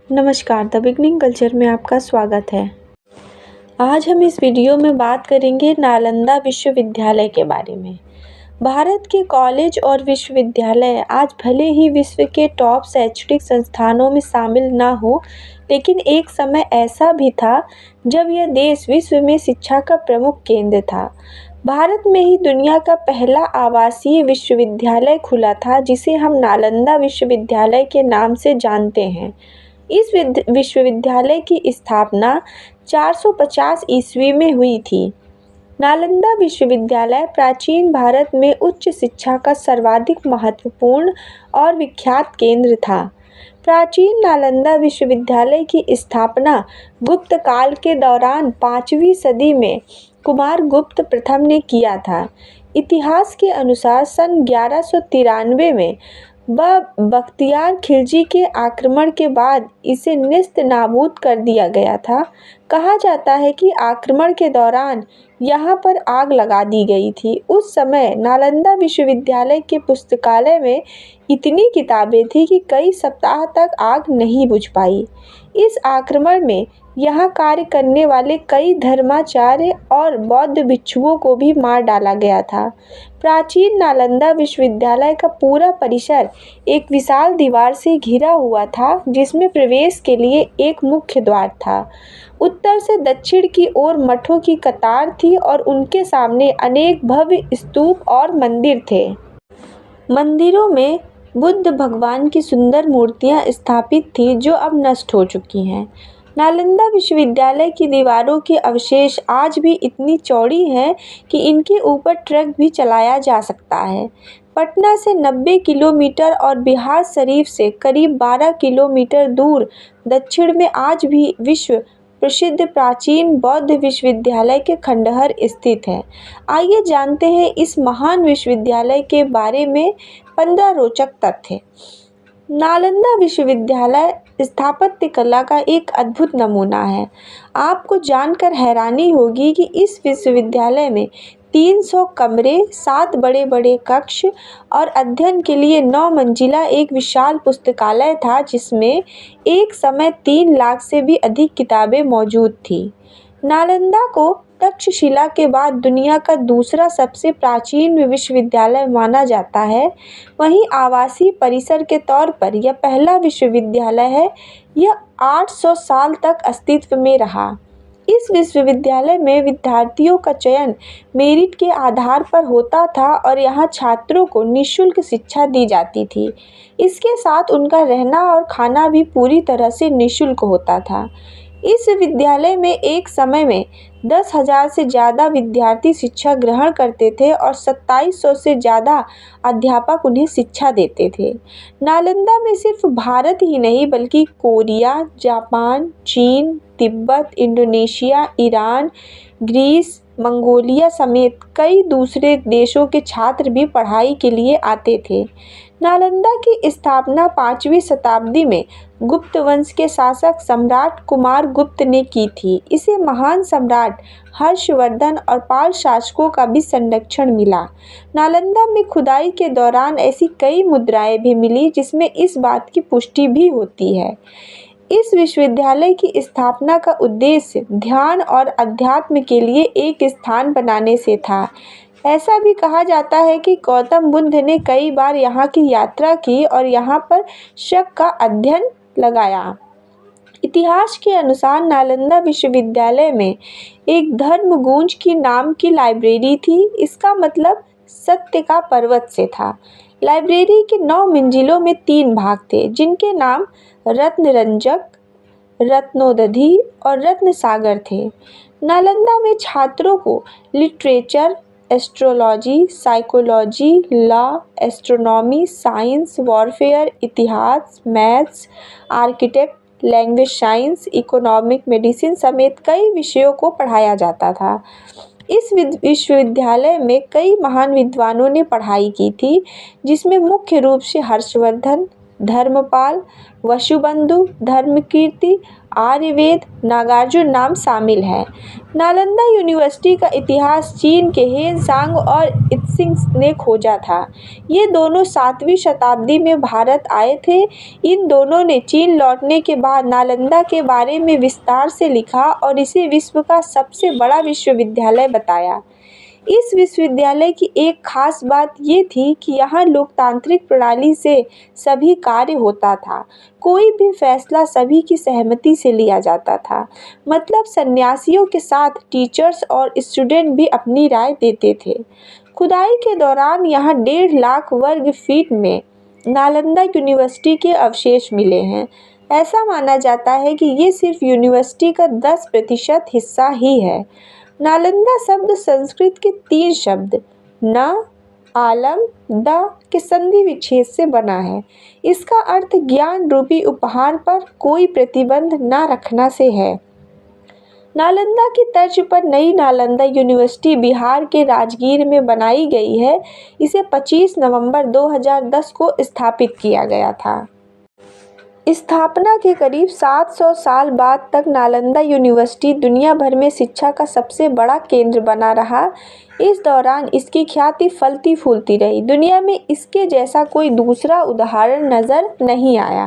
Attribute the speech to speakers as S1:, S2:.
S1: नमस्कार, the beginning culture में आपका स्वागत है। आज हम इस वीडियो में बात करेंगे नालंदा विश्वविद्यालय के बारे में। भारत के कॉलेज और विश्वविद्यालय आज भले ही विश्व के टॉप शैक्षणिक संस्थानों में शामिल ना हो, लेकिन एक समय ऐसा भी था जब यह देश विश्व में शिक्षा का प्रमुख केंद्र था। भारत में ही दुनिया का पहला आवासीय विश्वविद्यालय खुला था, जिसे हम नालंदा विश्वविद्यालय के नाम से जानते हैं। इस विश्वविद्यालय की स्थापना 450 ईस्वी में हुई थी। नालंदा विश्वविद्यालय प्राचीन भारत में उच्च शिक्षा का सर्वाधिक महत्वपूर्ण और विख्यात केंद्र था। प्राचीन नालंदा विश्वविद्यालय की स्थापना गुप्त काल के दौरान 5वीं सदी में कुमार गुप्त प्रथम ने किया था। इतिहास के अनुसार सन 1193 में बख्तियार खिलजी के आक्रमण के बाद इसे नेस्त नाबूद कर दिया गया था। कहा जाता है कि आक्रमण के दौरान यहाँ पर आग लगा दी गई थी। उस समय नालंदा विश्वविद्यालय के पुस्तकालय में इतनी किताबें थी कि कई सप्ताह तक आग नहीं बुझ पाई। इस आक्रमण में यहाँ कार्य करने वाले कई धर्माचार्य और बौद्ध भिक्षुओं को भी मार डाला गया था। प्राचीन नालंदा विश्वविद्यालय का पूरा परिसर एक विशाल दीवार से घिरा हुआ था, जिसमें प्रवेश के लिए एक मुख्य द्वार था। उत्तर से दक्षिण की ओर मठों की कतार थी और उनके सामने अनेक भव्य स्तूप और मंदिर थे। मंदिरों में बुद्ध भगवान की सुंदर मूर्तियां स्थापित थीं, जो अब नष्ट हो चुकी हैं। नालंदा विश्वविद्यालय की दीवारों के अवशेष आज भी इतनी चौड़ी हैं कि इनके ऊपर ट्रक भी चलाया जा सकता है। पटना से 90 किलोमीटर और बिहार शरीफ से करीब 12 किलोमीटर दूर दक्षिण में आज भी विश्व प्रसिद्ध प्राचीन बौद्ध विश्वविद्यालय के खंडहर स्थित है। आइए जानते हैं इस महान विश्वविद्यालय के बारे में 15 रोचक तथ्य। नालंदा विश्वविद्यालय स्थापत्य कला का एक अद्भुत नमूना है। आपको जानकर हैरानी होगी कि इस विश्वविद्यालय में 300 कमरे, 7 बड़े बड़े कक्ष और अध्ययन के लिए 9 मंजिला एक विशाल पुस्तकालय था, जिसमें एक समय 3 लाख से भी अधिक किताबें मौजूद थी। नालंदा को तक्षशिला के बाद दुनिया का दूसरा सबसे प्राचीन विश्वविद्यालय माना जाता है। वहीं आवासीय परिसर के तौर पर यह पहला विश्वविद्यालय है। यह 800 साल तक अस्तित्व में रहा। इस विश्वविद्यालय में विद्यार्थियों का चयन मेरिट के आधार पर होता था और यहाँ छात्रों को निःशुल्क शिक्षा दी जाती थी। इसके साथ उनका रहना और खाना भी पूरी तरह से निःशुल्क होता था। इस विद्यालय में एक समय में 10,000 से ज़्यादा विद्यार्थी शिक्षा ग्रहण करते थे और 2700 से ज़्यादा अध्यापक उन्हें शिक्षा देते थे। नालंदा में सिर्फ भारत ही नहीं बल्कि कोरिया, जापान, चीन, तिब्बत, इंडोनेशिया, ईरान, ग्रीस, मंगोलिया समेत कई दूसरे देशों के छात्र भी पढ़ाई के लिए आते थे। नालंदा की स्थापना 5वीं शताब्दी में गुप्त वंश के शासक सम्राट कुमार गुप्त ने की थी। इसे महान सम्राट हर्षवर्धन और पाल शासकों का भी संरक्षण मिला। नालंदा में खुदाई के दौरान ऐसी कई मुद्राएं भी मिली जिसमें इस बात की पुष्टि भी होती है। इस विश्वविद्यालय की स्थापना का उद्देश्य ध्यान और अध्यात्म के लिए एक स्थान बनाने से था। ऐसा भी कहा जाता है कि गौतम बुद्ध ने कई बार यहाँ की यात्रा की और यहाँ पर शक का अध्ययन लगाया। इतिहास के अनुसार नालंदा विश्वविद्यालय में एक धर्मगुंज की नाम की लाइब्रेरी थी। इसका मतलब सत्य का पर्वत से था। लाइब्रेरी के 9 मंजिलों में 3 भाग थे, जिनके नाम रत्नरंजक, रत्नोदधि और रत्न सागर थे। नालंदा में छात्रों को literature, astrology, psychology, law, astronomy, science, warfare, इतिहास, maths, architect, language science, economic, medicine समेत कई विषयों को पढ़ाया जाता था। इस विश्वविद्यालय में कई महान विद्वानों ने पढ़ाई की थी, जिसमें मुख्य रूप से हर्षवर्धन, धर्मपाल, वसुबंधु, धर्मकीर्ति, आर्यवेद, नागार्जुन नाम शामिल हैं। नालंदा यूनिवर्सिटी का इतिहास चीन के हेनसांग और इत्सिंग ने खोजा था। ये दोनों 7वीं शताब्दी में भारत आए थे। इन दोनों ने चीन लौटने के बाद नालंदा के बारे में विस्तार से लिखा और इसे विश्व का सबसे बड़ा विश्वविद्यालय बताया। इस विश्वविद्यालय की एक खास बात ये थी कि यहाँ लोकतांत्रिक प्रणाली से सभी कार्य होता था। कोई भी फैसला सभी की सहमति से लिया जाता था। मतलब सन्यासियों के साथ टीचर्स और स्टूडेंट भी अपनी राय देते थे। खुदाई के दौरान यहाँ 1.5 लाख वर्ग फीट में नालंदा यूनिवर्सिटी के अवशेष मिले हैं। ऐसा माना जाता है कि ये सिर्फ यूनिवर्सिटी का 10% हिस्सा ही है। नालंदा शब्द संस्कृत के 3 शब्द न, आलम, द के संधि विच्छेद से बना है। इसका अर्थ ज्ञान रूपी उपहार पर कोई प्रतिबंध न रखना से है। नालंदा की तर्ज पर नई नालंदा यूनिवर्सिटी बिहार के राजगीर में बनाई गई है। इसे 25 नवंबर 2010 को स्थापित किया गया था। स्थापना के करीब 700 साल बाद तक नालंदा यूनिवर्सिटी दुनिया भर में शिक्षा का सबसे बड़ा केंद्र बना रहा। इस दौरान इसकी ख्याति फलती फूलती रही। दुनिया में इसके जैसा कोई दूसरा उदाहरण नजर नहीं आया।